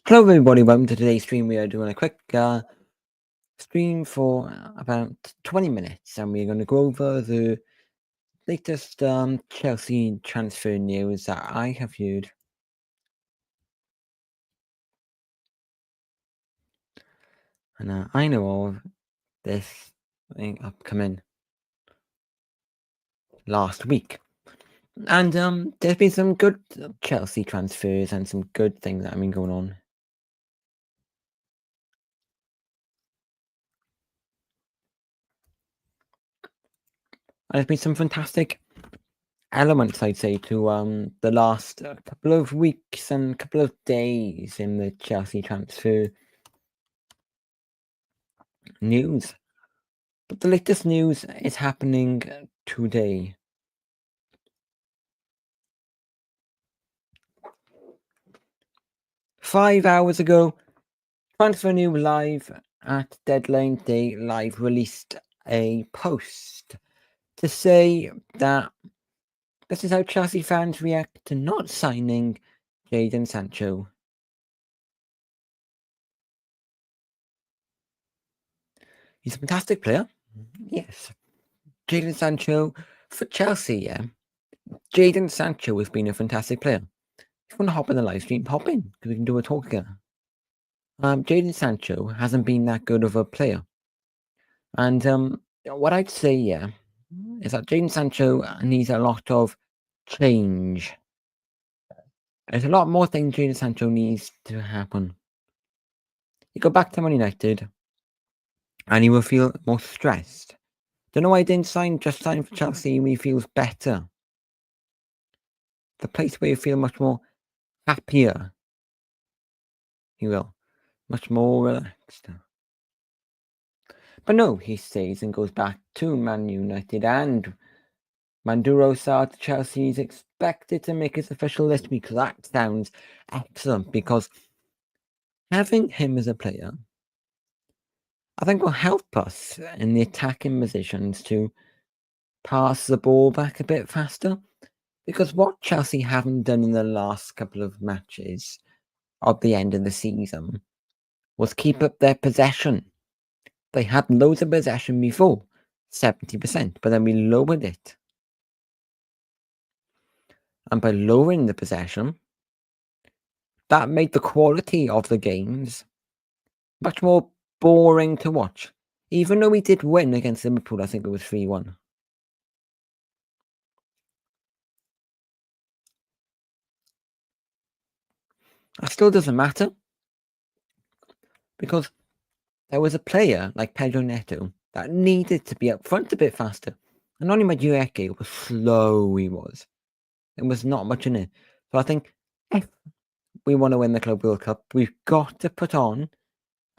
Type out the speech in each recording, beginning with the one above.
Hello everybody, welcome to today's stream. We are doing a quick stream for about 20 minutes and we're going to go over the latest Chelsea transfer news that I have heard. And I know of this thing upcoming last week. And there's been some good Chelsea transfers and some good things that have been going on. And there's been some fantastic elements, I'd say, to the last couple of weeks and couple of days in the Chelsea transfer news. But the latest news is happening today. Five hours ago, Transfer News Live at Deadline Day Live released a post to say that this is how Chelsea fans react to not signing Jadon Sancho. He's a fantastic player. Yes. Jadon Sancho for Chelsea, yeah. Jadon Sancho has been a fantastic player. If you want to hop in the live stream, hop in, because we can do a talk together. Jadon Sancho hasn't been that good of a player. And what I'd say, yeah, is that Jadon Sancho needs a lot of change. There's a lot more things Jadon Sancho needs to happen. You go back to Man United, and he will feel more stressed. Don't know why he didn't just sign for Chelsea when he feels better. The place where you feel much more happier. He will. Much more relaxed. But no, he stays and goes back to Man United, and Manduro Sarr to Chelsea is expected to make his official list because that sounds excellent, because having him as a player, I think, will help us in the attacking positions to pass the ball back a bit faster. Because what Chelsea haven't done in the last couple of matches at the end of the season was keep up their possession. They had loads of possession before, 70%, but then we lowered it. And by lowering the possession, that made the quality of the games much more boring to watch. Even though we did win against Liverpool, I think it was 3-1. That still doesn't matter, because there was a player like Pedro Neto that needed to be up front a bit faster. And only Madueke was slow, he was. There was not much in it. So I think if we want to win the Club World Cup, we've got to put on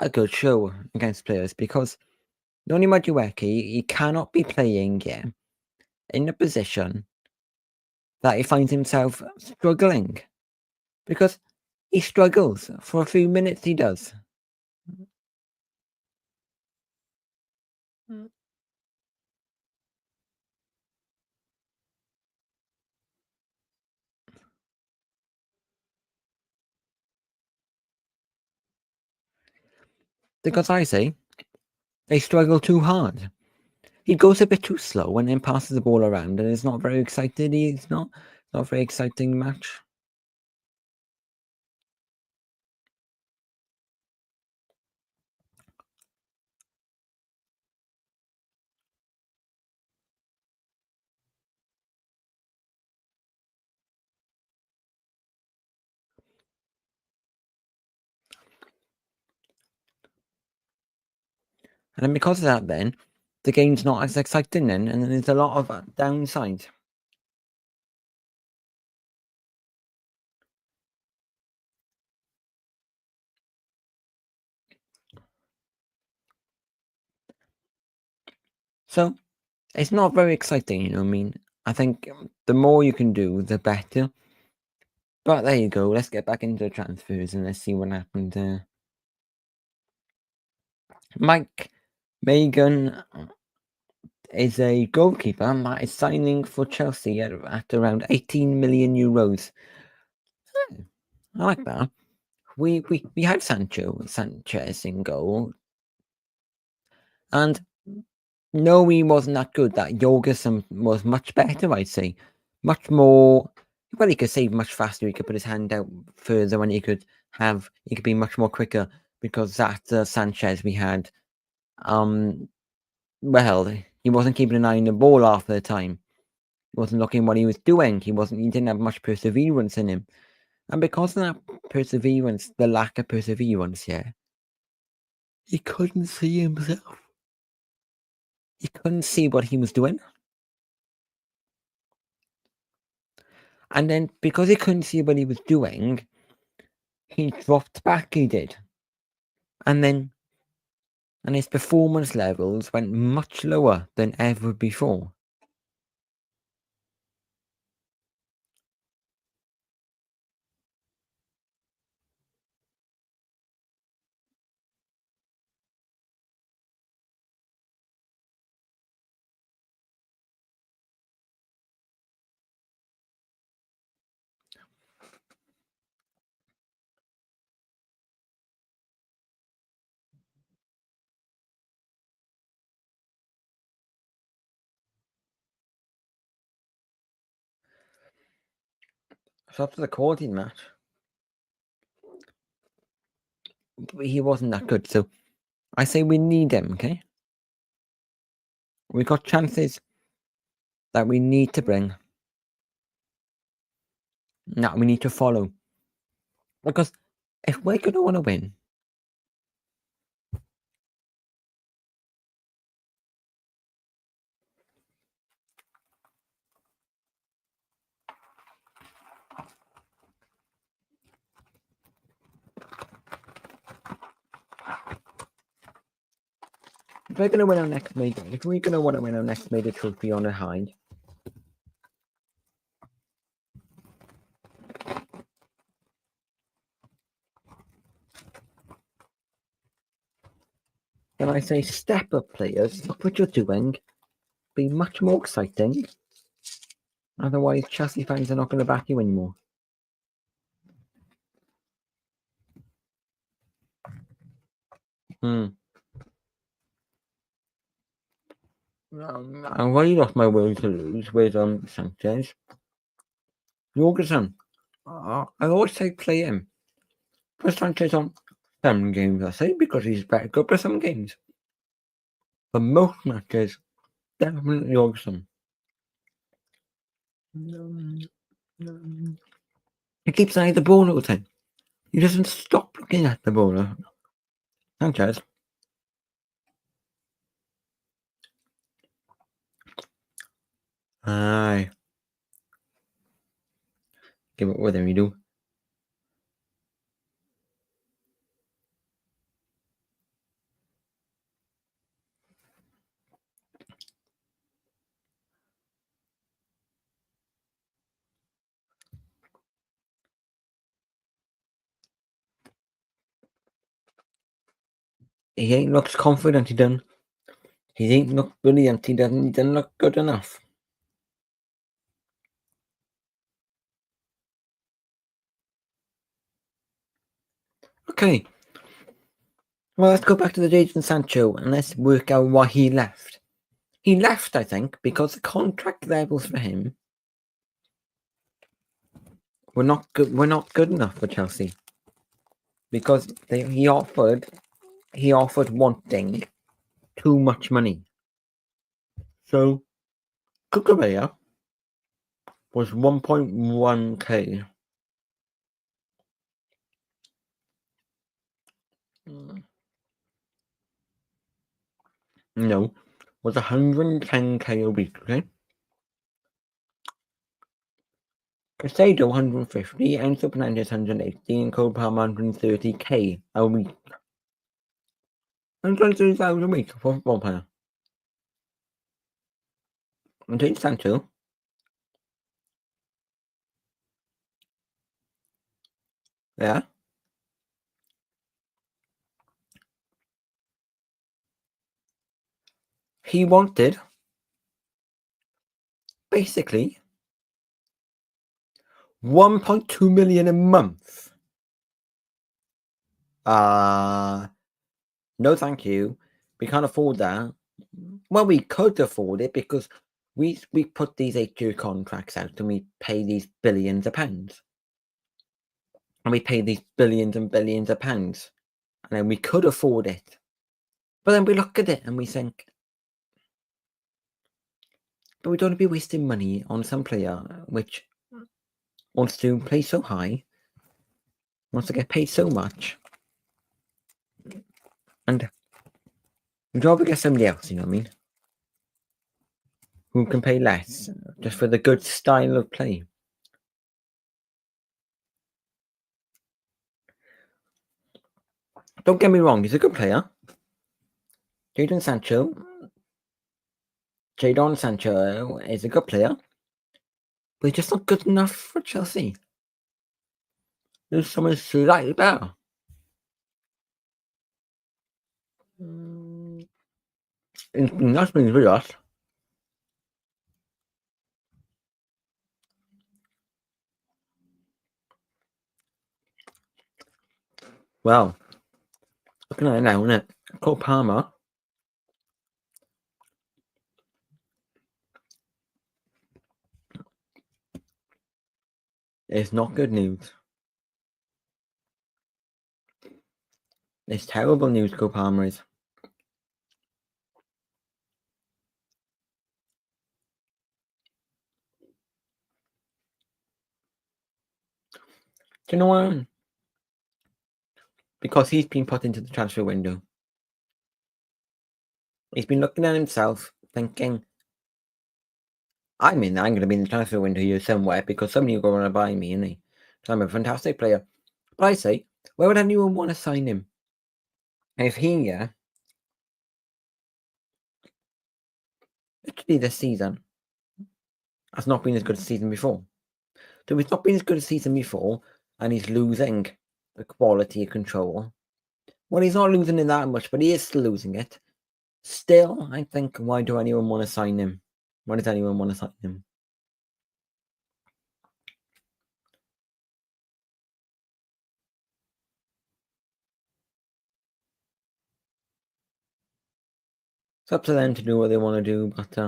a good show against players, because Noni Madueke, he cannot be playing in a position that he finds himself struggling, because he struggles for a few minutes. He does. Because I say they struggle too hard. He goes a bit too slow and then passes the ball around, and it's not very excited. He's not a very exciting match. And then because of that, then the game's not as exciting then, and then there's a lot of downsides. So it's not very exciting, you know what I mean? I think the more you can do, the better. But there you go. Let's get back into transfers and let's see what happened there. Mike Megan is a goalkeeper that is signing for Chelsea at around 18 million euros. I like that. we had Sanchez in goal, and no, he wasn't that good. That Jorgensen was much better, I'd say. Much more. Well, he could save much faster. He could put his hand out further, and he could be much more quicker. Because that Sanchez we had, well, he wasn't keeping an eye on the ball half the time. He wasn't looking what he was doing. He didn't have much perseverance in him. And because of that perseverance, the lack of perseverance, yeah, he couldn't see himself. He couldn't see what he was doing. And then because he couldn't see what he was doing, he dropped back, he did. And his performance levels went much lower than ever before. So up to the quality match, he wasn't that good. So I say we need him, okay? We got chances that we need to bring. Now we need to follow. Because if we're going to want to win, if we're going to win our next major, if we're going to want to win our next major trophy on the high, then I say step up players, look what you're doing, be much more exciting. Otherwise, Chelsea fans are not going to back you anymore. I really lost my will to lose with Sanchez. Jorgensen, I always say play him. Put Sanchez on some games, I say, because he's very good for some games. For most matches, definitely Jorgensen. He keeps eyeing the ball all the time. He doesn't stop looking at the ball. Sanchez. Aye. Give it with him, you do. He ain't looks confident, he done. He ain't look brilliant, he doesn't look good enough. Okay. Well, let's go back to the Jadon Sancho and let's work out why he left. He left, I think, because the contract levels for him were not good. Were not good enough for Chelsea because he offered wanting too much money. So Cucurella was 1.1k. No, was 110k a week. Okay. Casado 150, Enzo Fernandez 180, and Cole Palmer 130k a week. 130,000 a week for a football player. And Jadon Sancho. Yeah. He wanted basically 1.2 million a month. No, thank you. We can't afford that. Well, we could afford it because we put these 8-year contracts out and we pay these billions of pounds. And we pay these billions and billions of pounds. And then we could afford it. But then we look at it and we think, but we don't want to be wasting money on some player which wants to play so high, wants to get paid so much, and we'd rather get somebody else, you know what I mean? Who can pay less, just for the good style of play. Don't get me wrong, he's a good player. Jadon Sancho is a good player, but he's just not good enough for Chelsea. There's someone slightly better. That's been with us. Well, looking at it now, isn't it? Cole Palmer. It's not good news. It's terrible news, Cole Palmer is. Do you know what? Because he's been put into the transfer window. He's been looking at himself, thinking, I'm going to be in the transfer window here somewhere because somebody will go and buy me, isn't he? So I'm a fantastic player. But I say, where would anyone want to sign him? And if he, literally this season has not been as good a season before. So it's not been as good a season before, and he's losing the quality of control. Well, he's not losing it that much, but he is still losing it. Still, I think, why do anyone want to sign him? Why does anyone want to sign him? It's up to them to do what they want to do, but it's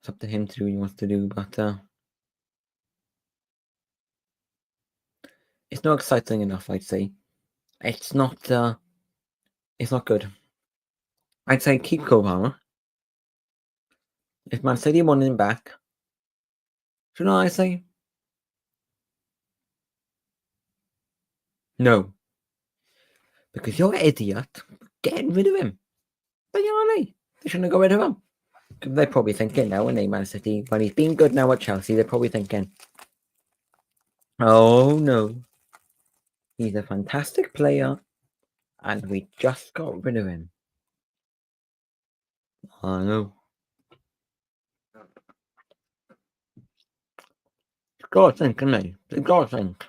up to him to do what he wants to do, but it's not exciting enough, I'd say. It's not good. I'd say keep Cole Palmer. If Man City want him back, do you know what I say? No. Because you're an idiot getting rid of him. But they shouldn't have got rid of him. They're probably thinking now, when Man City, when he's been good now at Chelsea, they're probably thinking, oh no, he's a fantastic player, and we just got rid of him. I know. You've got to think, haven't you? You've got to think.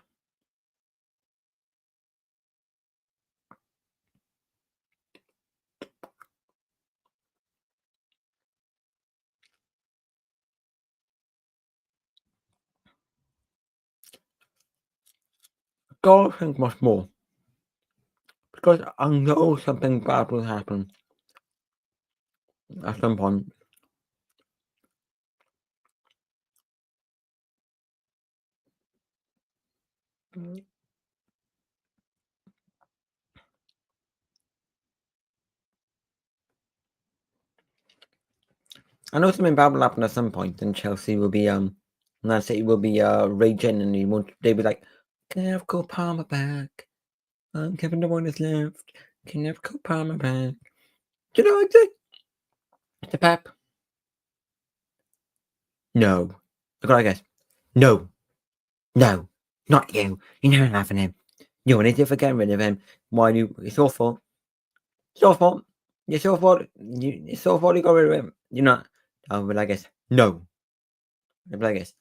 You've got to think much more. Because I know something bad will happen at some point. I know something bad will happen at some point, and Chelsea will be Man City will be raging, and they'll be like, "Can I have Cole Palmer back? Kevin De Bruyne is left. Can I have Cole Palmer back?" Do you know what I'd say to Pep? No. I got, I guess. No, no, not you. You're never having him. You're an idiot for getting rid of him. Why do you? It's your fault. It's your fault. It's your fault. It's your fault you got rid of him. You're not. But I guess no. But I guess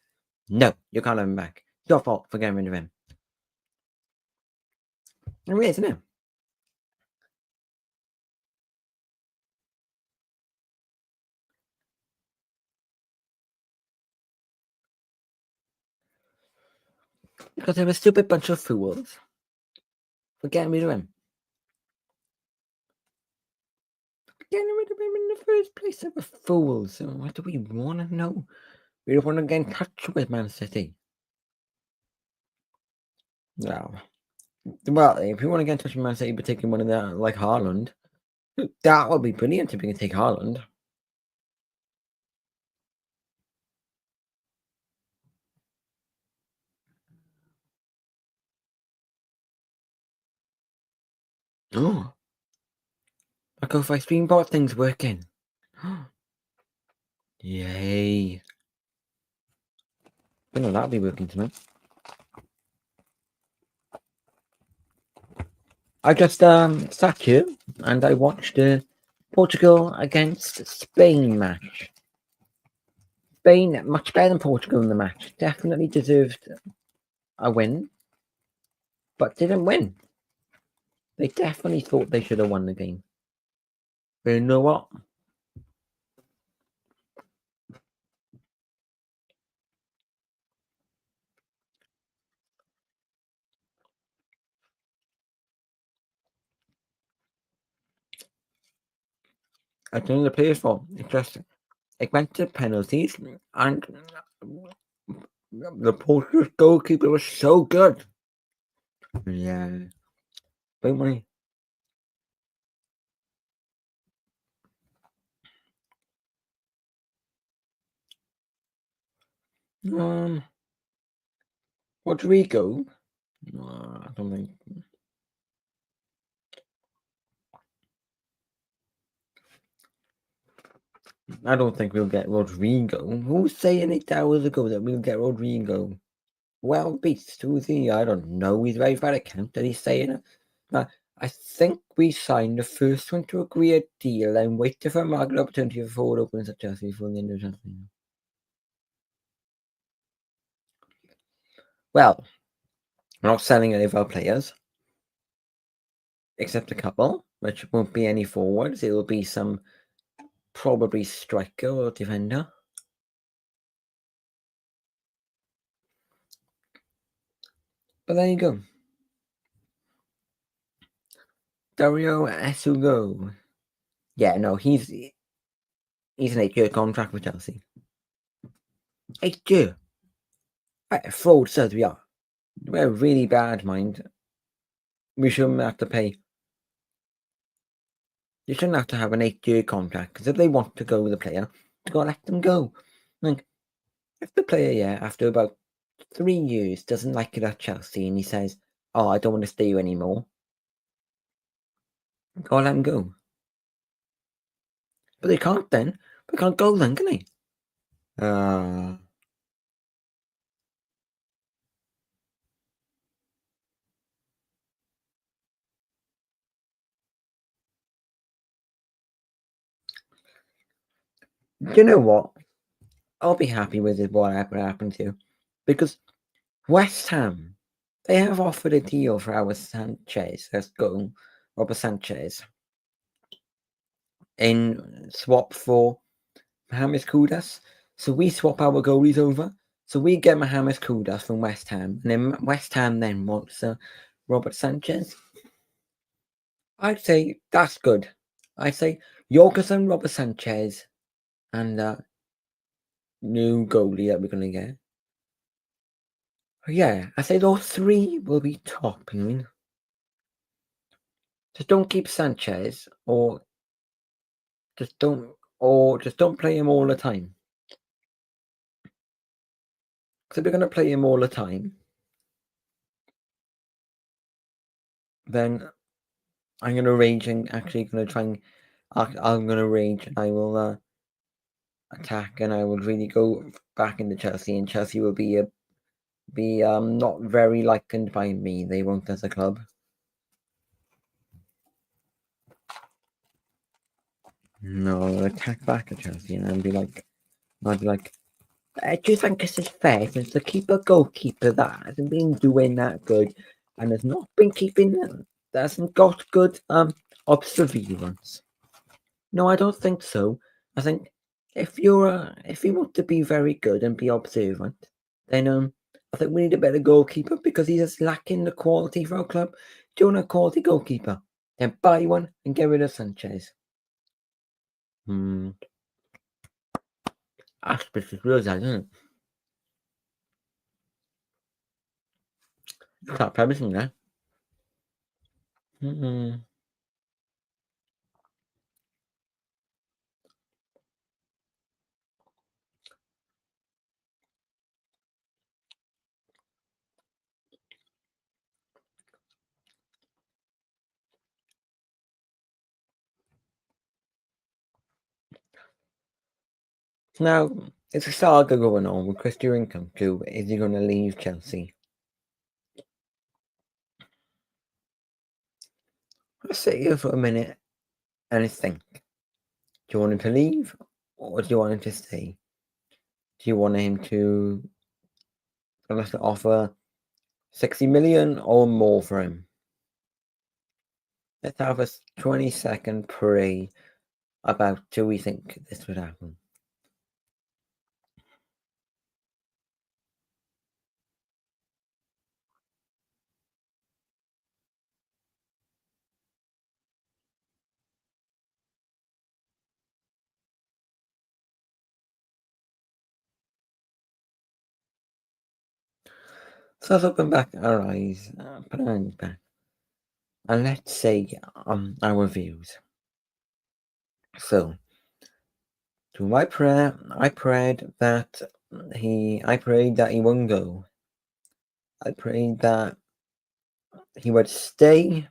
no. You can't have him back. It's your fault for getting rid of him. It really is, isn't it? Because they're a stupid bunch of fools. for getting rid of him. Getting rid of him in the first place, they were fools. So what do we want to know? We don't want to get in touch with Man City. No. Well, if you want to get in touch with Man City, particularly one of them like Haaland, that would be brilliant if we can take Haaland. Oh, my Go-Fi stream bot thing's working. Yay. I know that'll be working tonight. I just sat here and I watched the Portugal against Spain match. Spain much better than Portugal in the match. Definitely deserved a win, but didn't win. They definitely thought they should have won the game. But you know what? I don't know the players' fault. It went to penalties, and the Portuguese goalkeeper was so good. Yeah, big money. Rodrigo. I don't think. I don't think we'll get Rodrigo. Who was saying it hours ago that we'll get Rodrigo? Well, beast. Who's he? I don't know. He's very bad account that he's saying it. But I think we signed the first one to agree a deal and waited for a market opportunity for forward openings at Chelsea before the end of the transfer. Well, we're not selling any of our players, except a couple, which won't be any forwards. It'll be some probably striker or defender. But there you go. Dario Esugo. Yeah, no, he's an 8-year contract with Chelsea. 8-year. Right, fraudsters we are. We're really bad, mind. We shouldn't have to pay. You shouldn't have to have an 8-year contract, because if they want to go with the player, you gotta let them go. Like, if the player, yeah, after about 3 years doesn't like it at Chelsea and he says, "Oh, I don't want to stay here anymore," gotta let him go. But they can't then. They can't go then, can they? You know what? I'll be happy with it, whatever happened to, because West Ham, they have offered a deal for our Sanchez. Let's go, Robert Sanchez, in swap for Mohamed Kudus. So we swap our goalies over. So we get Mohamed Kudus from West Ham, and then West Ham then wants Robert Sanchez. I'd say that's good. I'd say Jorgensen, Robert Sanchez, and new goalie that we're gonna get. Yeah, I say those three will be top. I mean, just don't keep Sanchez, or just don't play him all the time. Because if we're gonna play him all the time, then I'm gonna rage and actually gonna try and I'm gonna rage and I will attack and I will really go back into Chelsea, and Chelsea will be not very likened by me. They won't as a club. No, I'll attack back at Chelsea and I'd be like, do you think this is fair since the goalkeeper that hasn't been doing that good and has not been keeping that hasn't got good observance? No, I don't think so. I think if you want to be very good and be observant, then I think we need a better goalkeeper because he is lacking the quality for our club. Do you want to call the goalkeeper? Then buy one and get rid of Sanchez. Aspect is real, isn't it? Start promising that. Now, it's a saga going on with Chris Rincon too. Is he going to leave Chelsea? Let's sit here for a minute and think. Do you want him to leave or do you want him to stay? Do you want him to offer 60 million or more for him? Let's have a 20-second pray about do we think this would happen. So let's open back our eyes, put our hands back, and let's say our views. So, to my prayer, I prayed that he wouldn't go. I prayed that he would stay,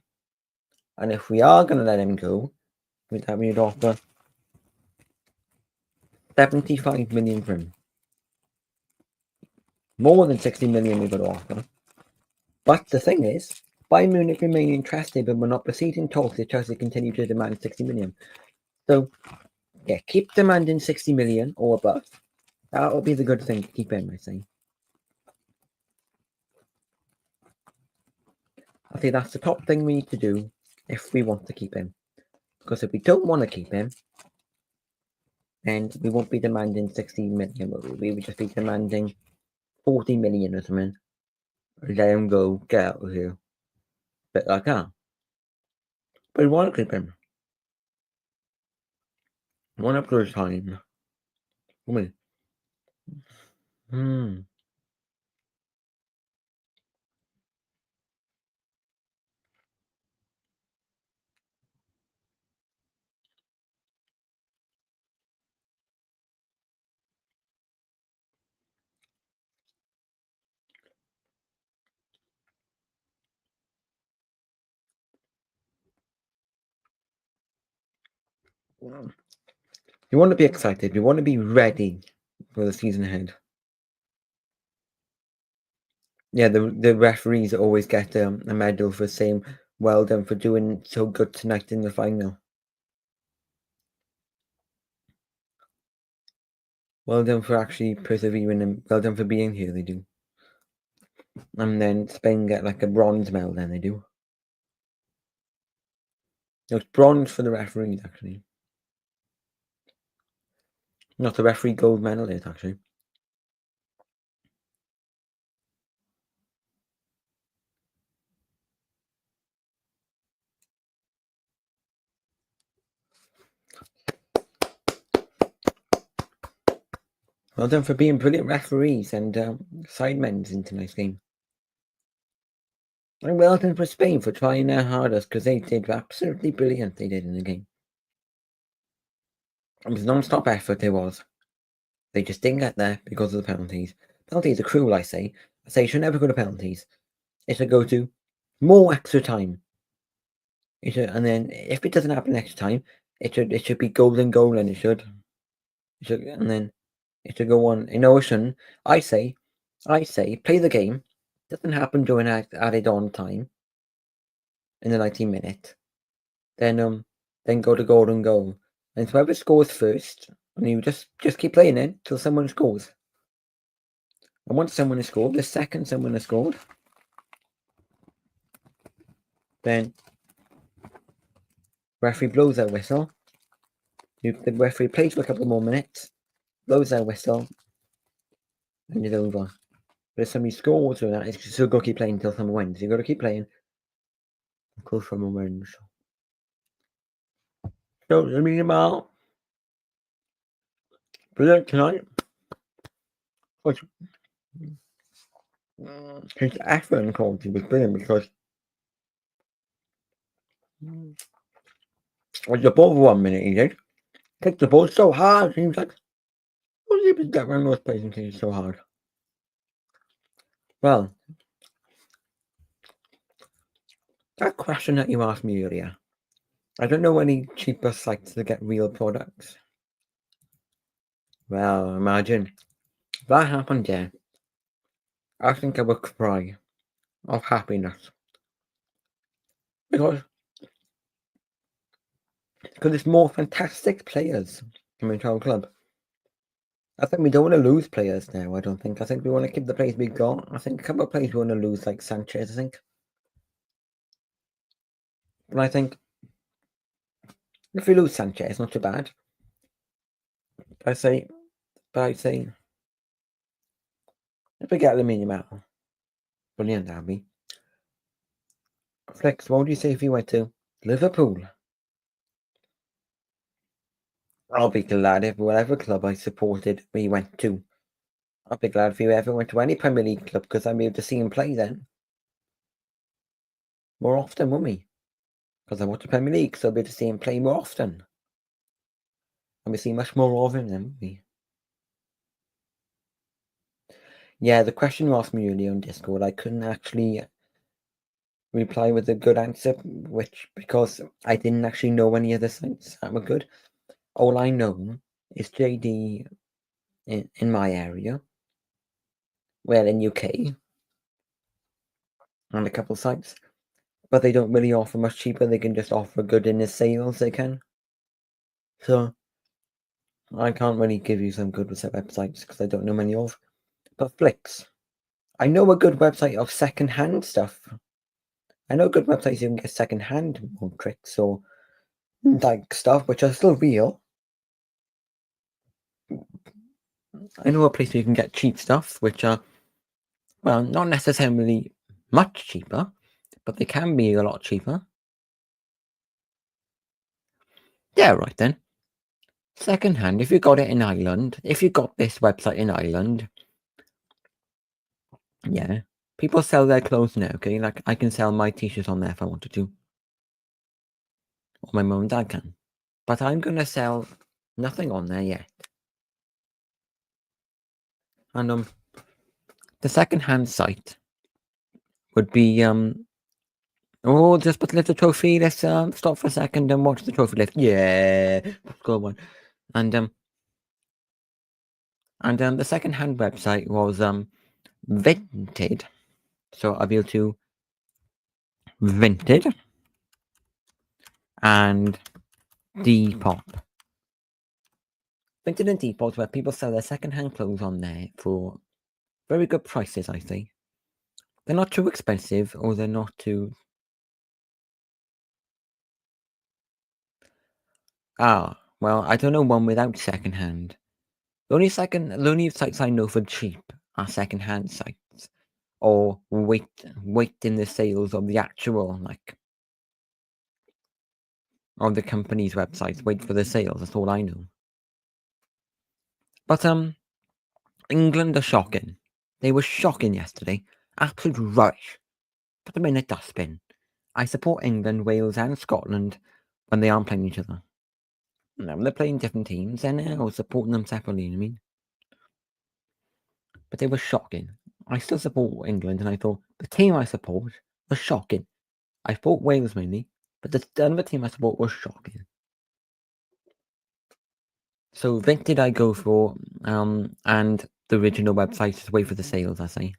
and if we are going to let him go, that we would offer 75 million for him. More than 60 million we would offer. But the thing is, Bayern Munich remain interested but will not proceed in talks if Chelsea continue to demand 60 million. So, yeah, keep demanding 60 million or above. That will be the good thing to keep in, I think. I think that's the top thing we need to do if we want to keep him. Because if we don't want to keep him, then we won't be demanding 60 million. We would just be demanding 40 million or something. Let him go, get out of here. Bit like that. But we want to keep him. One up to a time. Come on. You want to be excited. You want to be ready for the season ahead. Yeah, the referees always get a medal for saying, well done for doing so good tonight in the final. Well done for actually persevering and well done for being here, they do. And then Spain get like a bronze medal, then they do. No, it's bronze for the referees, actually. Not the referee gold medalist, actually. Well done for being brilliant referees and sidemen in tonight's game. And well done for Spain for trying their hardest because they did absolutely brilliant. They did in the game. It was non-stop effort. There was. They just didn't get there because of the penalties. Penalties are cruel. I say you should never go to penalties. It should go to more extra time. It should, and then if it doesn't happen next time, it should be golden goal, and it should, and then it should go on. It shouldn't. I say, play the game. Doesn't happen during added on time in the 19 minute. Then go to golden goal, and whoever scores first, and you just keep playing it till someone scores. And once someone has scored, the second someone has scored, then referee blows their whistle. The referee plays for a couple more minutes, blows their whistle, and it's over. But if somebody scores or that, it's still got to keep playing until someone wins. You've got to keep playing Close from a win. So, I mean, about brilliant tonight. But his effort and quality was brilliant because with the ball for 1 minute he did. Kicked the ball so hard, he was like, what did he get around those players and kick it so hard? Well, that question that you asked me earlier, I don't know any cheaper sites to get real products. Well, imagine if that happened, yeah. I think I would cry of happiness. Because there's more fantastic players coming to our club. I think we don't want to lose players now, I don't think. I think we want to keep the players we got. I think a couple of players we want to lose, like Sanchez, I think. But I think if we lose Sanchez, not too bad. But I'd say if we get Aluminium out, brilliant, that'd be. Flex, what would you say if you went to Liverpool? I'll be glad if whatever club I supported we went to. I'll be glad if you ever went to any Premier League club because I'd be able to see him play then. More often, won't we? Because I watch the Premier League, so I'll be able to see him play more often. And we see much more of him then, won't we? Yeah, the question you asked me earlier on Discord, I couldn't actually reply with a good answer, because I didn't actually know any other sites that were good. All I know is JD in my area, well, in UK, and a couple sites, but they don't really offer much cheaper. They can just offer good in the sales, they can. So I can't really give you some good websites because I don't know many of. But Flix, I know a good website of second-hand stuff. I know good websites you can get second-hand tricks or like stuff which are still real. I know a place where you can get cheap stuff which are, well, not necessarily much cheaper, but they can be a lot cheaper. Yeah, right then. Second-hand, if you got it in Ireland, if you got this website in Ireland, yeah, people sell their clothes now, okay? Like, I can sell my t-shirts on there if I wanted to. Or my mum and dad can. But I'm going to sell nothing on there yet. And the second-hand site would be oh, just put lift the trophy. Let's stop for a second and watch the trophy lift. Yeah, go on. And the second-hand website was Vinted. So I'll be able to Vinted and Depop. Vinted and Depop, where people sell their second-hand clothes on there for very good prices, I think. They're not too expensive, or they're not too... well, I don't know one without second-hand. The only sites I know for cheap are second-hand sites, or wait in the sales of the actual, like, on the company's websites. Wait for the sales. That's all I know. But England are shocking. They were shocking yesterday. Absolute rubbish. Put them in a dustbin. I support England, Wales, and Scotland when they aren't playing each other. Now, when they're playing different teams, then I'll support them separately, you know what I mean? But they were shocking. I still support England, and I thought the team I support was shocking. I support Wales mainly, but the other team I support was shocking. So Vinted I go for, and the original website, just wait for the sales, I say.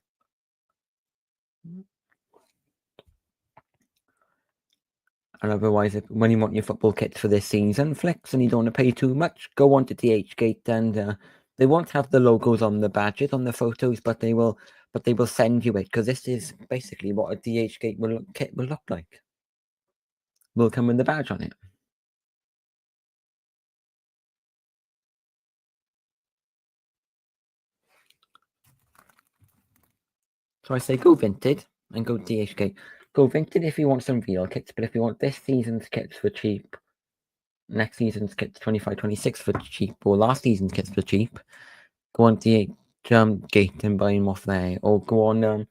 And otherwise, when you want your football kits for this season, Flex, and you don't want to pay too much, go on to DHgate, and they won't have the logos on the badges on the photos, but they will send you it, because this is basically what a DHgate kit will look like. Will come with the badge on it. So I say go Vinted and go DHgate. Go Vinted if you want some real kits, but if you want this season's kits for cheap, next season's kits 25-26 for cheap, or last season's kits for cheap, go on the Gate and buy them off there, or go on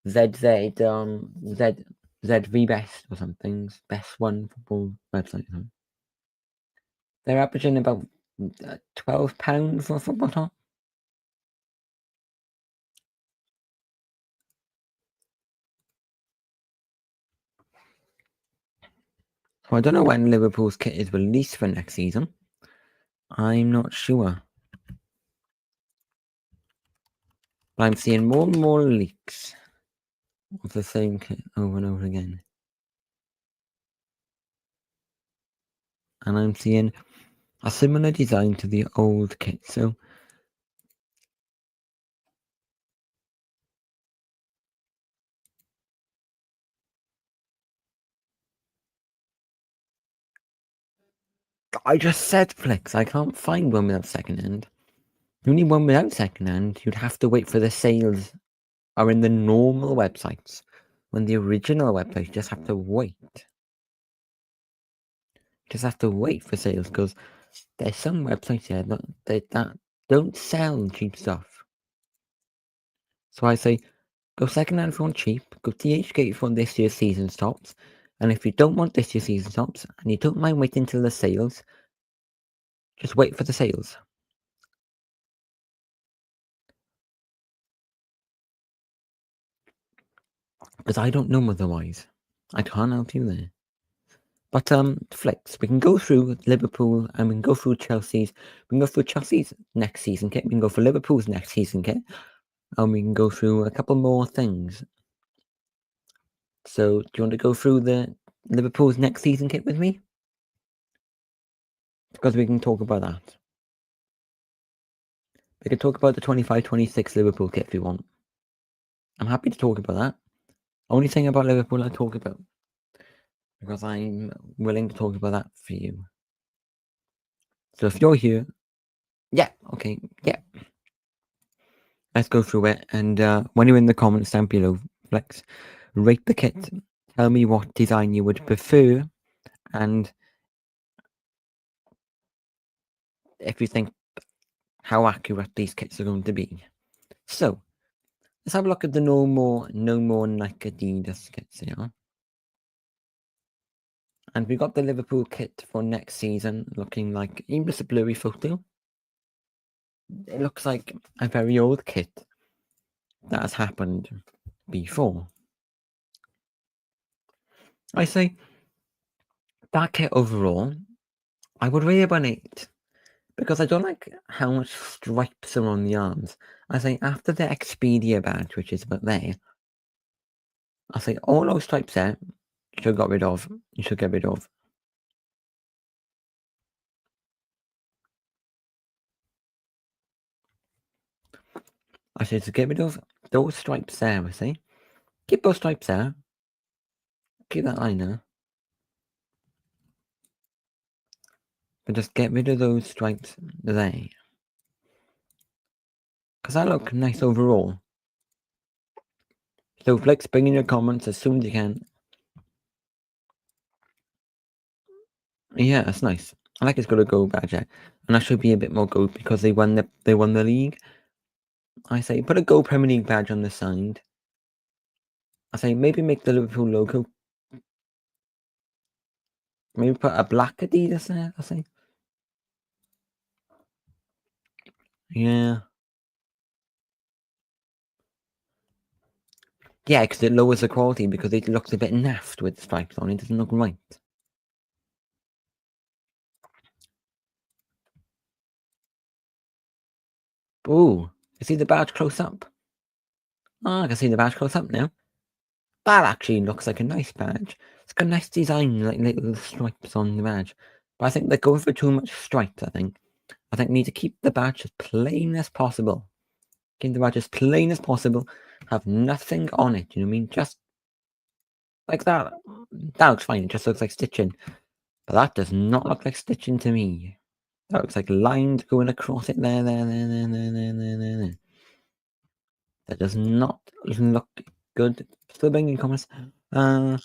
ZV Best or something, Best One football website. They're averaging about £12 for a football top. So I don't know when Liverpool's kit is released for next season. I'm not sure. But I'm seeing more and more leaks of the same kit over and over again. And I'm seeing a similar design to the old kit. So I just said Flex, I can't find one without secondhand. The only one without secondhand, you'd have to wait for the sales are in the normal websites. When the original websites just have to wait. Just have to wait for sales because there's some websites here that don't sell cheap stuff. So I say, go secondhand if you want cheap, go THK if you want this year's season tops, and if you don't want this year's season tops, and you don't mind waiting till the sales, just wait for the sales. Because I don't know otherwise. I can't help you there. But Flex, we can go through Liverpool and we can go through Chelsea's. We can go through Chelsea's next season kit. We can go for Liverpool's next season kit, and we can go through a couple more things. So, do you want to go through the Liverpool's next season kit with me? Because we can talk about that. We can talk about the 25-26 Liverpool kit if you want. I'm happy to talk about that. Only thing about Liverpool I talk about. Because I'm willing to talk about that for you. So if you're here, yeah, okay, yeah. Let's go through it. And when you're in the comments down below, Flex, rate the kit. Tell me what design you would prefer. And if you think how accurate these kits are going to be. So, let's have a look at the no more Nike Adidas kits here. And we got the Liverpool kit for next season looking like, even just a blurry photo, it looks like a very old kit that has happened before. I say, that kit overall, I would rate it an 8. Because I don't like how much stripes are on the arms. I say, after the Expedia badge, which is about there, I say, all those stripes there, you should get rid of. You should get rid of. I say, to get rid of those stripes there, I say. Keep those stripes there. Keep that liner. But just get rid of those stripes there. Because that look nice overall. So Flex, bring in your comments as soon as you can. Yeah, that's nice. I like it's got a gold badge, yeah. And that should be a bit more gold because they won the league. I say put a gold Premier League badge on the side. I say maybe make the Liverpool logo. Maybe put a black Adidas there, I say. Yeah. Yeah, because it lowers the quality because it looks a bit naffed with stripes on it. It doesn't look right. Ooh, you see the badge close up? Oh, I can see the badge close up now. That actually looks like a nice badge. It's got a nice design, like little stripes on the badge. But I think they're going for too much stripes, I think. I think they need to keep the badge as plain as possible. Keep the badge as plain as possible. Have nothing on it, you know what I mean? Just like that. That looks fine. It just looks like stitching. But that does not look like stitching to me. That looks like lines going across it there. That does not look good. Still bringing comments. Uh,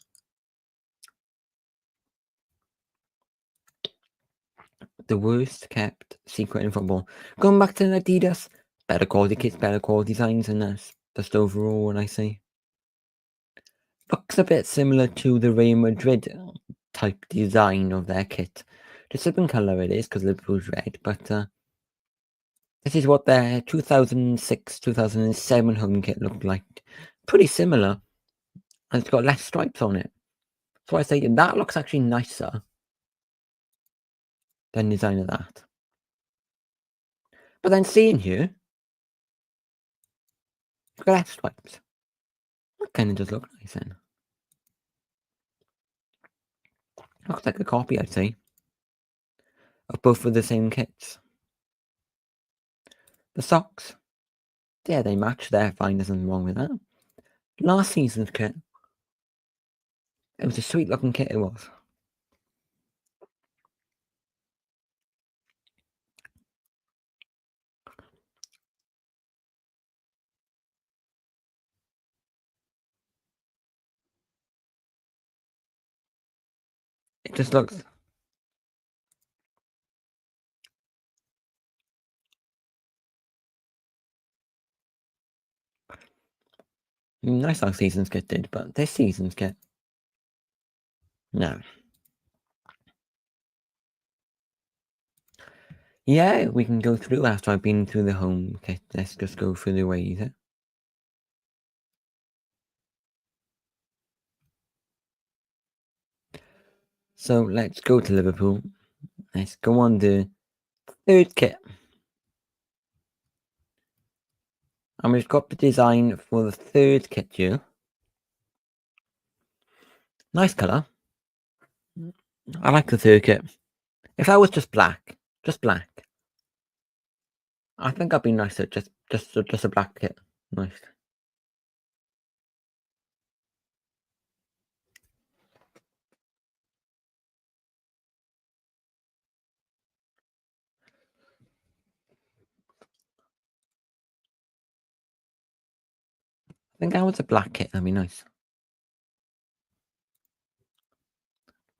the worst kept secret in football. Going back to Adidas, better quality kits, better quality designs, and that's just overall what I say. Looks a bit similar to the Real Madrid type design of their kit. Just a different colour it is because Liverpool's red, but this is what their 2006, 2007 home kit looked like. Pretty similar, and it's got less stripes on it. So I say that looks actually nicer than the design of that. But then seeing here, it's got less stripes. That kind of does look nice then. Looks like a copy, I'd say, of both of the same kits. The socks, yeah, they match. They're fine. There's nothing wrong with that. Last season's kit, it was a sweet looking kit. It was. It just looks. Nice last season's kit did, but this season's kit, no. Yeah, we can go through after I've been through the home kit. Let's just go through the ways. So let's go to Liverpool. Let's go on the third kit. And we've got the design for the third kit here. Nice colour. I like the third kit. If I was just black, I think I'd be nicer. Just a black kit. Nice. I think I was a black kit. That'd be nice.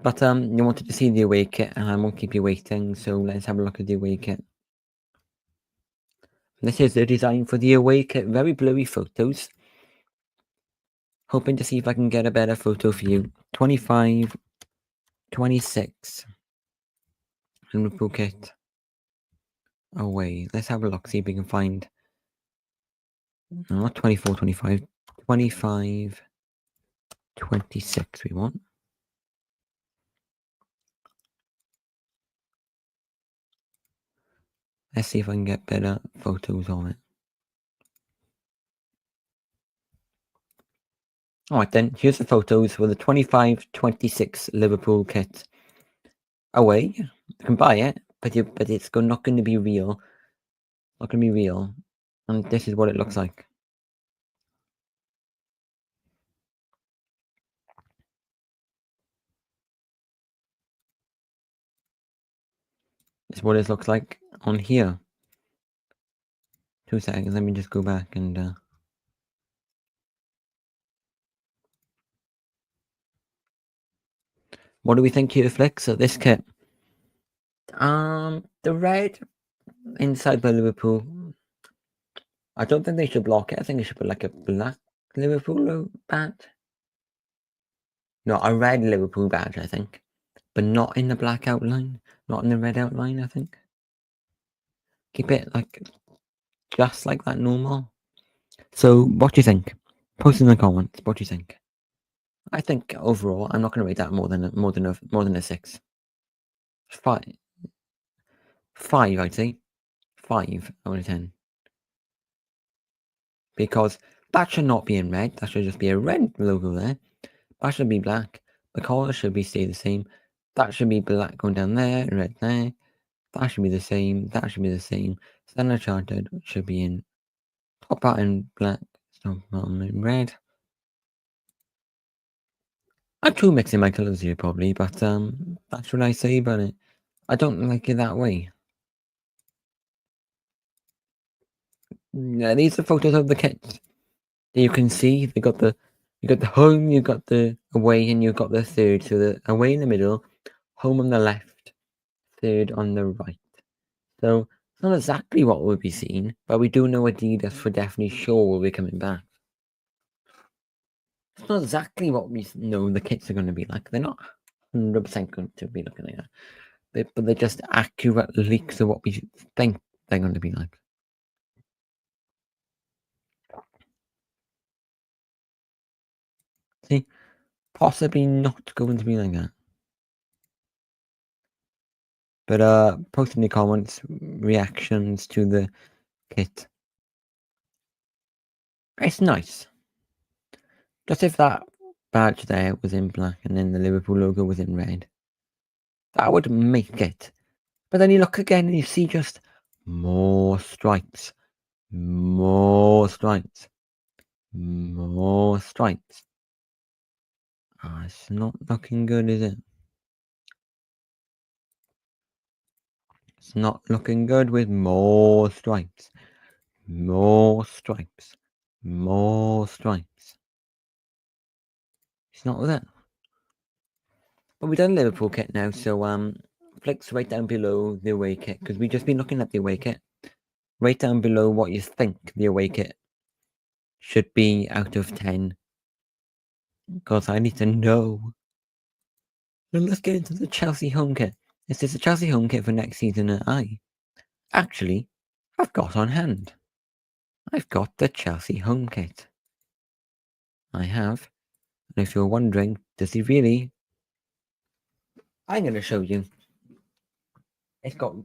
But you wanted to see the away kit, and I won't keep you waiting. So let's have a look at the away kit. This is the design for the away kit. Very blurry photos. Hoping to see if I can get a better photo for you. 25, 26. Liverpool kit. Away. Let's have a look. See if we can find. No, not 24, 25. 25, 26 we want. Let's see if I can get better photos of it. Alright then, here's the photos for the 25-26 Liverpool kit. Away. You can buy it, but it's not going to be real. Not going to be real. And this is what it looks like. This is what it looks like on here. 2 seconds, let me just go back and what do we think here, Flicks, of this kit? The red inside by Liverpool. I don't think they should block it. I think they should put like a black Liverpool badge. No, a red Liverpool badge, I think. But not in the black outline. Not in the red outline, I think. Keep it like just like that normal. So what do you think? Post in the comments. What do you think? I think overall, I'm not going to rate that more than a 6. 5, I'd say. 5 out of 10. Because that should not be in red. That should just be a red logo there. That should be black. The collar should stay the same. That should be black going down there, red there. That should be the same. That should be the same. Standard Chartered should be in top part in black, top bottom in red. I'm too mixing my colours here probably, but that's what I say about it. I don't like it that way. Yeah, these are photos of the kits. You can see they got the You got the home, you got the away, and you got the third. So the away in the middle, home on the left, third on the right. So it's not exactly what we'll be seeing, but we do know Adidas for definitely sure will be coming back. It's not exactly what we know the kits are going to be like. They're not 100% going to be looking like that. But they're just accurate leaks of what we think they're going to be like. See, possibly not going to be like that. But post in the comments reactions to the kit. It's nice. Just if that badge there was in black and then the Liverpool logo was in red, that would make it. But then you look again and you see just more stripes, more stripes, more stripes. It's not looking good, is it? It's not looking good with more stripes, more stripes, more stripes. It's not with it. But we've done Liverpool kit now, so flicks right down below the away kit because we've just been looking at the away kit. Right down below what you think the away kit should be out of 10. Because I need to know. Now let's get into the Chelsea home kit. This is the Chelsea home kit for next season that I've got on hand. I've got the Chelsea home kit. I have. And if you're wondering, does he really? I'm going to show you. It's got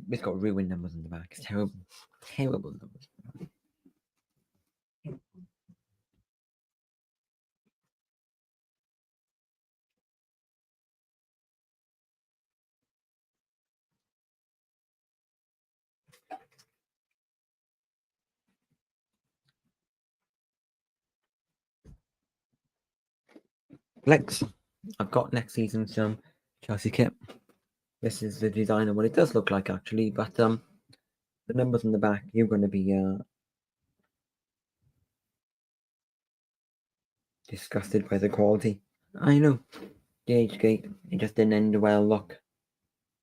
ruined numbers on the back. It's terrible. Terrible numbers. Lex, I've got next season's Chelsea kit. This is the design of what it does look like actually, but the numbers on the back, you're going to be disgusted by the quality. I know. DHgate, it just didn't end well, look.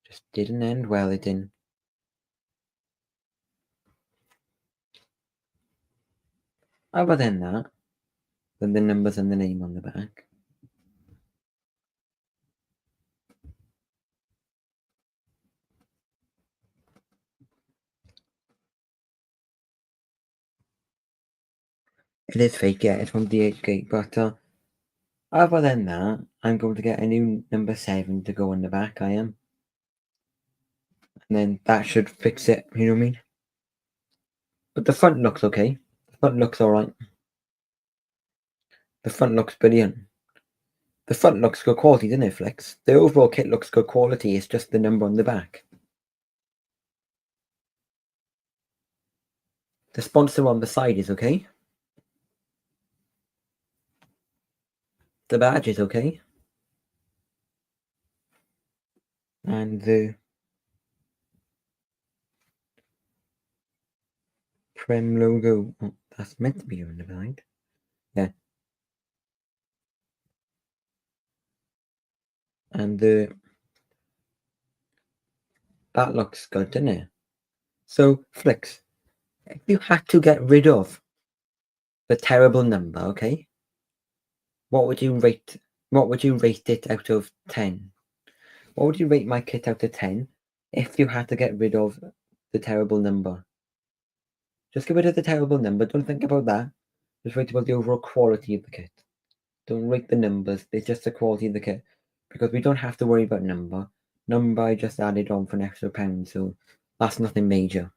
Just didn't end well, it didn't. Other than that, than the numbers and the name on the back. It is fake, yeah, it's from DHgate, but other than that, I'm going to get a new number 7 to go on the back, I am. And then that should fix it, you know what I mean? But the front looks okay. The front looks alright. The front looks brilliant. The front looks good quality, doesn't it, Flex? The overall kit looks good quality, it's just the number on the back. The sponsor on the side is okay. The badge is okay. And the Prem logo, oh, that's meant to be on the side. Yeah. And that looks good, doesn't it? So, Flex, if you had to get rid of the terrible number, okay? What would you rate it out of 10? What would you rate my kit out of 10 if you had to get rid of the terrible number? Just get rid of the terrible number. Don't think about that. Just rate about the overall quality of the kit. Don't rate the numbers. It's just the quality of the kit. Because we don't have to worry about number. Number I just added on for an extra pound, so that's nothing major.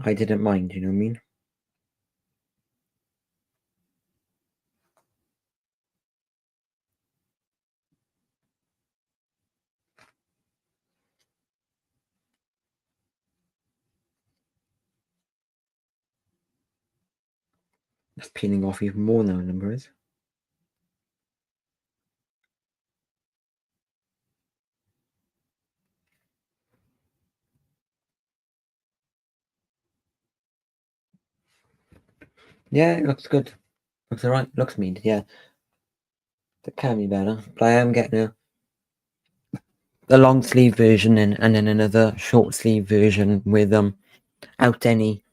I didn't mind, you know what I mean? That's peeling off even more now, number is. Yeah, it looks good. Looks alright. Looks mean, yeah. That can be better. But I am getting the long sleeve version and then another short sleeve version with out any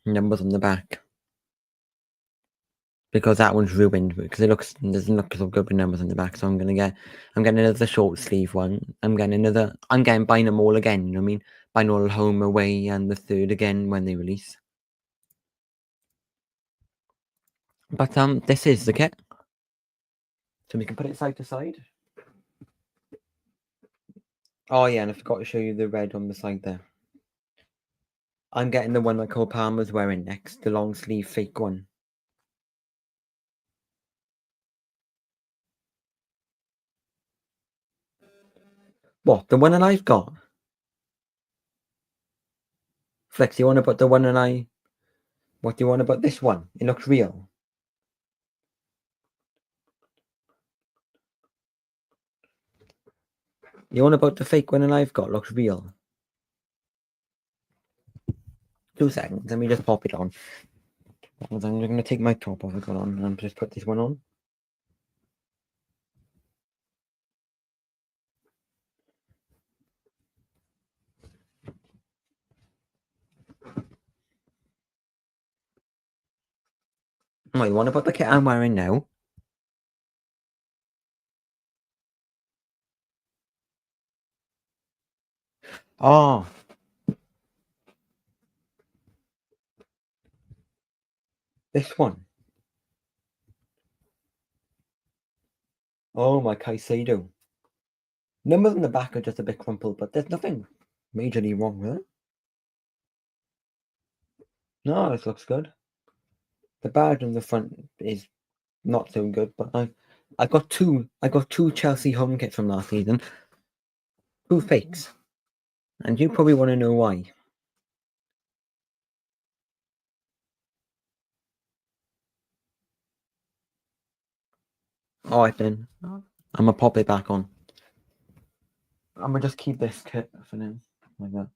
numbers on the back. Because that one's ruined because it doesn't look so good with numbers on the back. So I'm getting another short sleeve one. I'm getting buying them all again, you know what I mean? Buying all home, away, and the third again when they release. But this is the kit. So we can put it side to side. Oh yeah, and I forgot to show you the red on the side there. I'm getting the one that Cole Palmer's wearing next, the long sleeve fake one. What, the one that I've got? Flex, you want to put the one that what do you want about this one? It looks real. You want about the fake one that I've got? Looks real. 2 seconds, let me just pop it on. I'm just going to take my top off it on and just put this one on. Right, what about the kit I'm wearing now? Oh. This one. Oh, my Caicedo. Numbers on the back are just a bit crumpled, but there's nothing majorly wrong with it. No, this looks good. The badge on the front is not so good, but I got two Chelsea home kits from last season. 2 fakes. And you probably want to know why. Alright then. I'm gonna pop it back on. I'm gonna just keep this kit for now. Like that.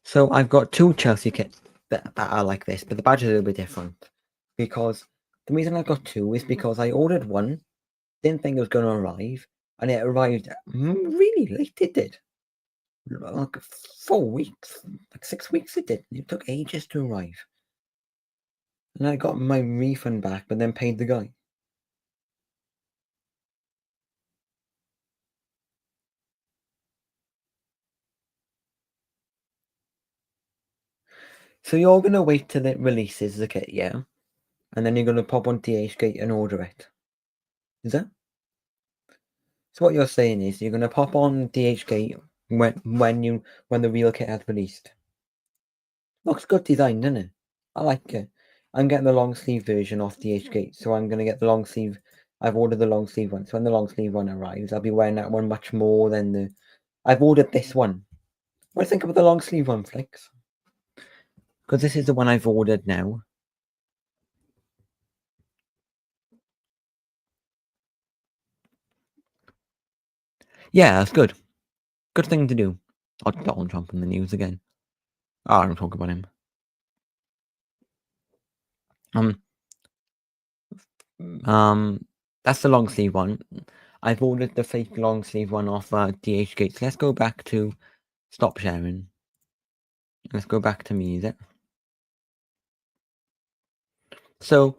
So I've got 2 Chelsea kits that are like this, but the badge is a little bit different. Because the reason I got 2 is because I ordered one, didn't think it was going to arrive, and it arrived really late. It did. Like 4 weeks, like 6 weeks it did. It took ages to arrive. And I got my refund back, but then paid the guy. So you're going to wait till it releases the kit, yeah? And then you're going to pop on DHgate and order it. Is that? So what you're saying is you're going to pop on DHgate when the real kit has released. Looks good design, doesn't it? I like it. I'm getting the long sleeve version off DHgate, so I'm going to get the long sleeve. I've ordered the long sleeve one, so when the long sleeve one arrives, I'll be wearing that one much more than the... I've ordered this one. What do you think about the long sleeve one, Flicks? Because this is the one I've ordered now. Yeah, that's good. Good thing to do. Oh, Donald Trump in the news again. Oh, I don't talk about him. That's the long sleeve one. I've ordered the fake long sleeve one off DHgate. So let's go back to stop sharing. Let's go back to music. So,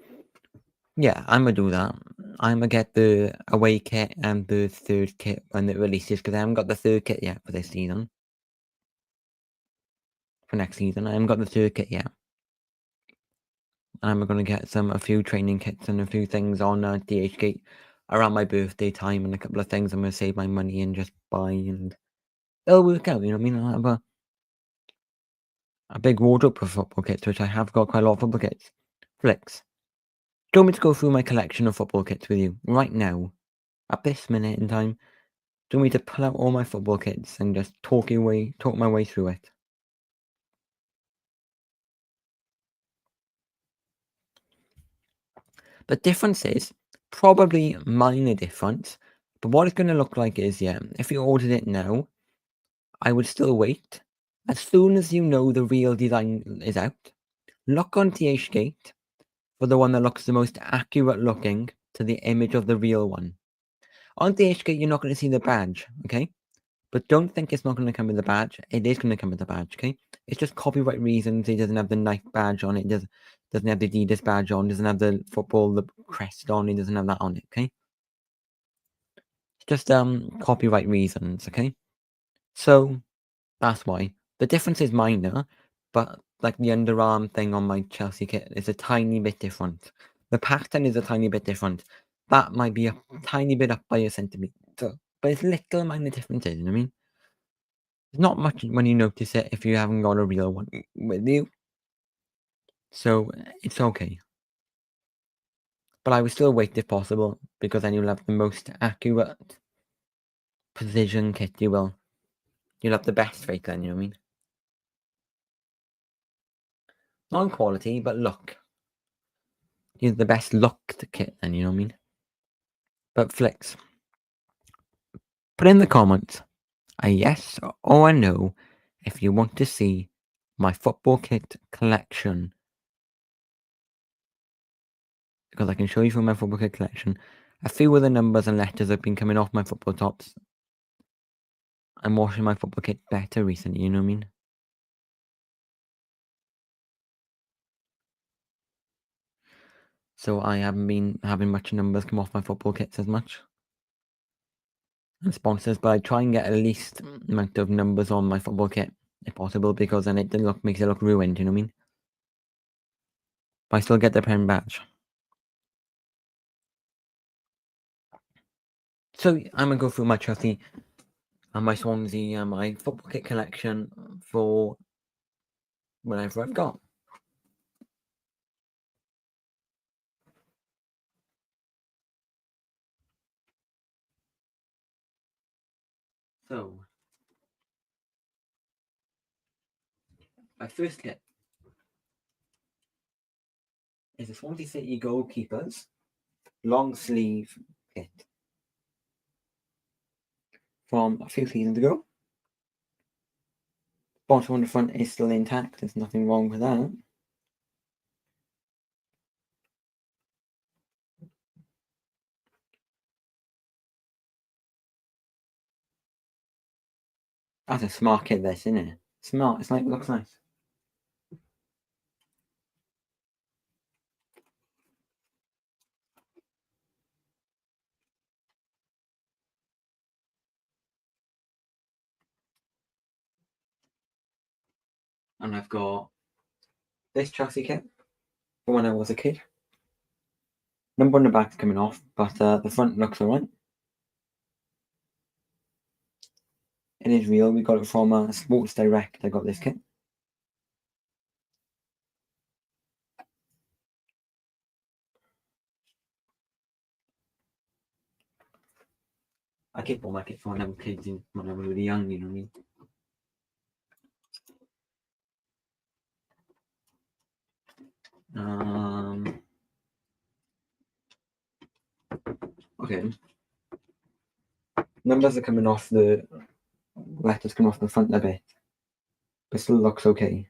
yeah, I'm gonna do that. I'm gonna get the away kit and the third kit when it releases because I haven't got the third kit yet for this season. For next season, I haven't got the third kit yet. And I'm gonna get a few training kits and a few things on DHgate around my birthday time and a couple of things I'm gonna save my money and just buy and it'll work out, you know what I mean? I'll have a big wardrobe of football kits, which I have got quite a lot of football kits. Flicks. Do you want me to go through my collection of football kits with you right now? At this minute in time? Do you want me to pull out all my football kits and just talk my way through it? The difference is probably minor difference, But what it's going to look like is, yeah, if you ordered it now, I would still wait. As soon as you know the real design is out, look on THGate for the one that looks the most accurate looking to the image of the real one. On THGate, you're not going to see the badge, okay? But don't think it's not going to come with the badge. It is going to come with the badge, okay? It's just copyright reasons. It doesn't have the Nike badge on it. It doesn't have the Adidas badge on. It doesn't have the football, the crest on. It doesn't have that on it, okay? It's just copyright reasons, okay? So that's why. The difference is minor, but like the underarm thing on my Chelsea kit is a tiny bit different. The pattern is a tiny bit different. That might be a tiny bit up by a centimeter, but it's little minor differences, you know what I mean? There's not much when you notice it if you haven't got a real one with you. So it's okay. But I would still wait if possible, because then you'll have the most accurate precision kit you will. You'll have the best fake then, you know what I mean? Not in quality, but look. You have the best looked kit then, you know what I mean? But Flicks, put in the comments a yes or a no if you want to see my football kit collection. Because I can show you from my football kit collection. A few of the numbers and letters have been coming off my football tops. I'm washing my football kit better recently, you know what I mean? So I haven't been having much numbers come off my football kits as much. And sponsors, but I try and get at least amount of numbers on my football kit if possible, because then it makes it look ruined, you know what I mean? But I still get the pen badge. So I'm gonna go through my Chelsea and my Swansea, my football kit collection for whatever I've got. So my first kit is a Swansea City goalkeepers long sleeve kit from a few seasons ago. Bottom on the front is still intact. There's nothing wrong with that. That's a smart kit, this, isn't it? Smart. It's like, it looks nice. And I've got this Chelsea kit from when I was a kid. Number on the back's coming off, but the front looks alright. It is real. We got it from Sports Direct. I got this kit. I keep all my kit from when I was kids, when I was really young, you know what I mean? Okay. Numbers are coming off the letters coming off the front a bit, but still looks okay.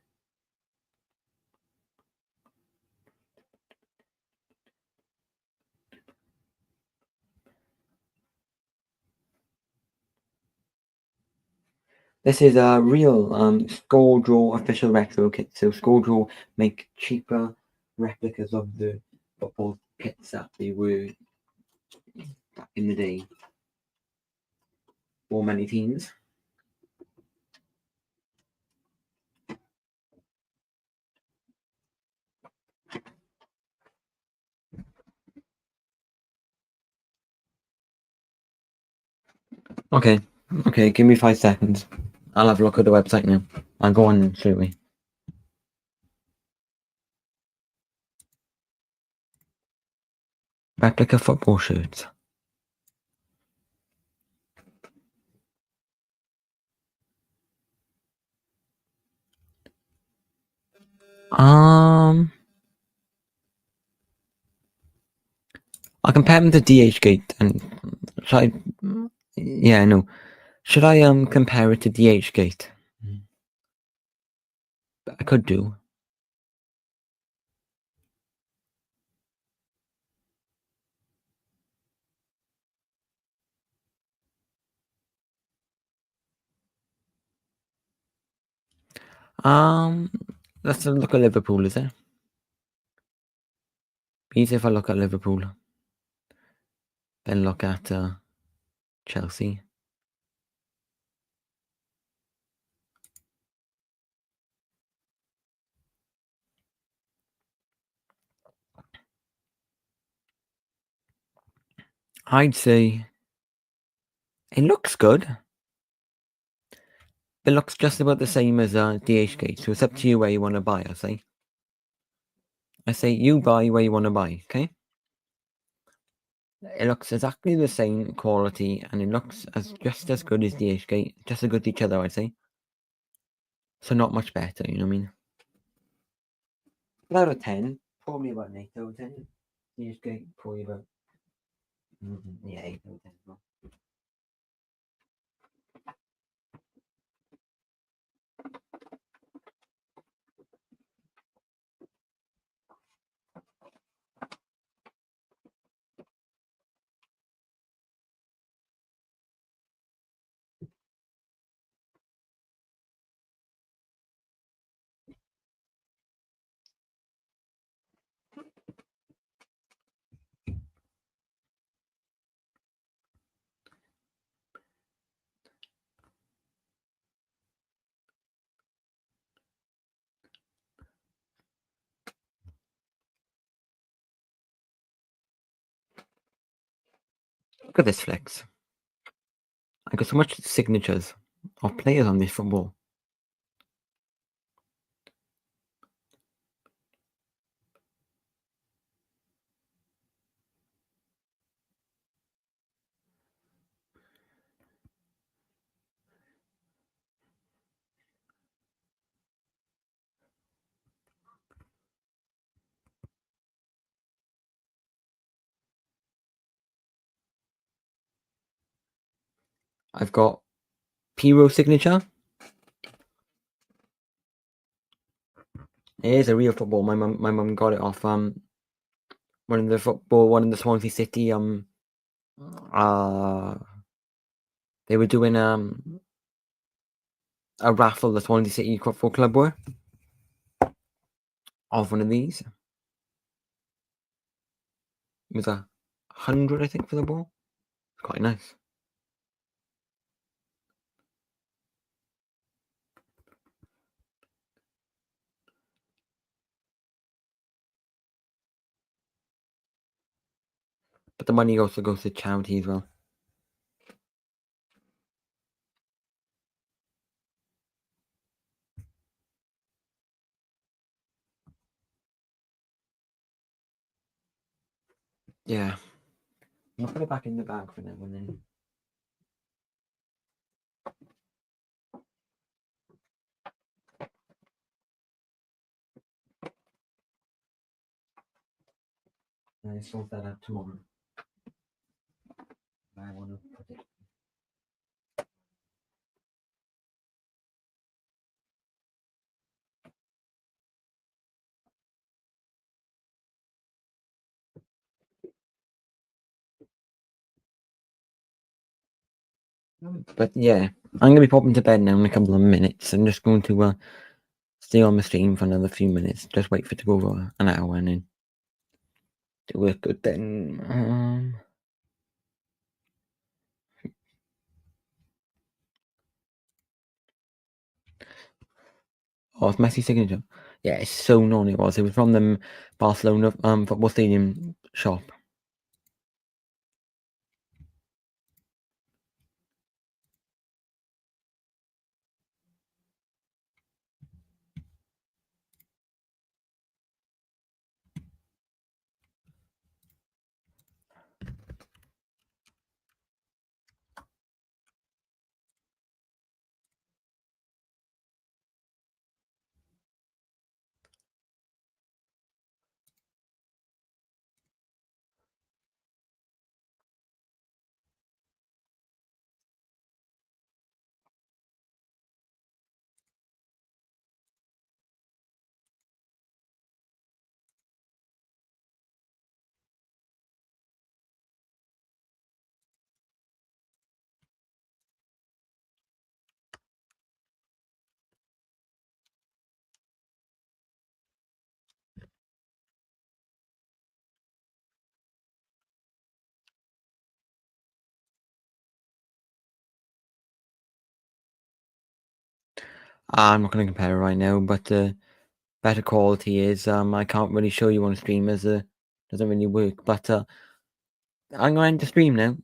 This is a real ScoreDraw official retro kit. So ScoreDraw make cheaper replicas of the football kits that they were back in the day for many teams. Okay, give me 5 seconds. I'll have a look at the website now. I'll go on straight away. Replica football shirts. I'll compare them to DHgate and Should I? Yeah, no. Should I compare it to DHgate? I could do. Um, let's look at Liverpool, is it? Easy if I look at Liverpool, then look at Chelsea. I'd say it looks good. It looks just about the same as DHgate, so it's up to you where you want to buy, I say. I say you buy where you want to buy, okay? It looks exactly the same quality, and it looks just as good as DHgate, just as good as each other, I'd say. So not much better, you know what I mean? But out of 10, probably about an 8 out of 10. DHgate, probably about, yeah, 8 out of 10 as well. Look at this flex. I got so much signatures of players on this football. I've got Piro signature. It is a real football. My mum got it off one of the Swansea City uh they were doing a raffle the Swansea City Football Club were of one of these. It was 100, I think, for the ball. It's quite nice. But the money also goes to charity as well. Yeah. I'll put it back in the bag for now and then. I sort that out tomorrow. I want to put it. But yeah, I'm gonna be popping to bed now in a couple of minutes. I'm just going to stay on the stream for another few minutes. Just wait for it to go over an hour and then do it good then. Oh, it's Messi signature. Yeah, it's so known it was. It was from the Barcelona football stadium shop. I'm not going to compare it right now, but better quality is I can't really show you on stream as doesn't really work. But I'm going to end the stream now,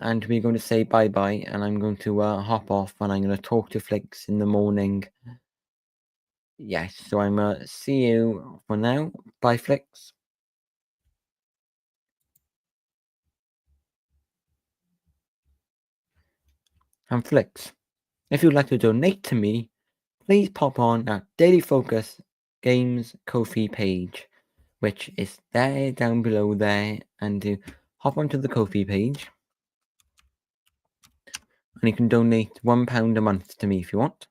and we're going to say bye bye, and I'm going to hop off, and I'm going to talk to Flix in the morning. Yes, so I'm see you for now. Bye, Flix. And Flix, if you'd like to donate to me, please pop on that Daily Focus Games Ko-fi page, which is there down below there, and to hop onto the Ko-fi page, and you can donate £1 a month to me if you want.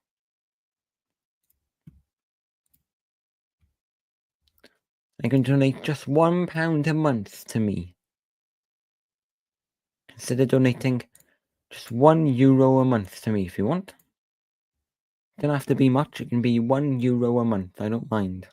You can donate just £1 a month to me. Instead of donating just €1 a month to me if you want. It doesn't have to be much, it can be €1 a month, I don't mind.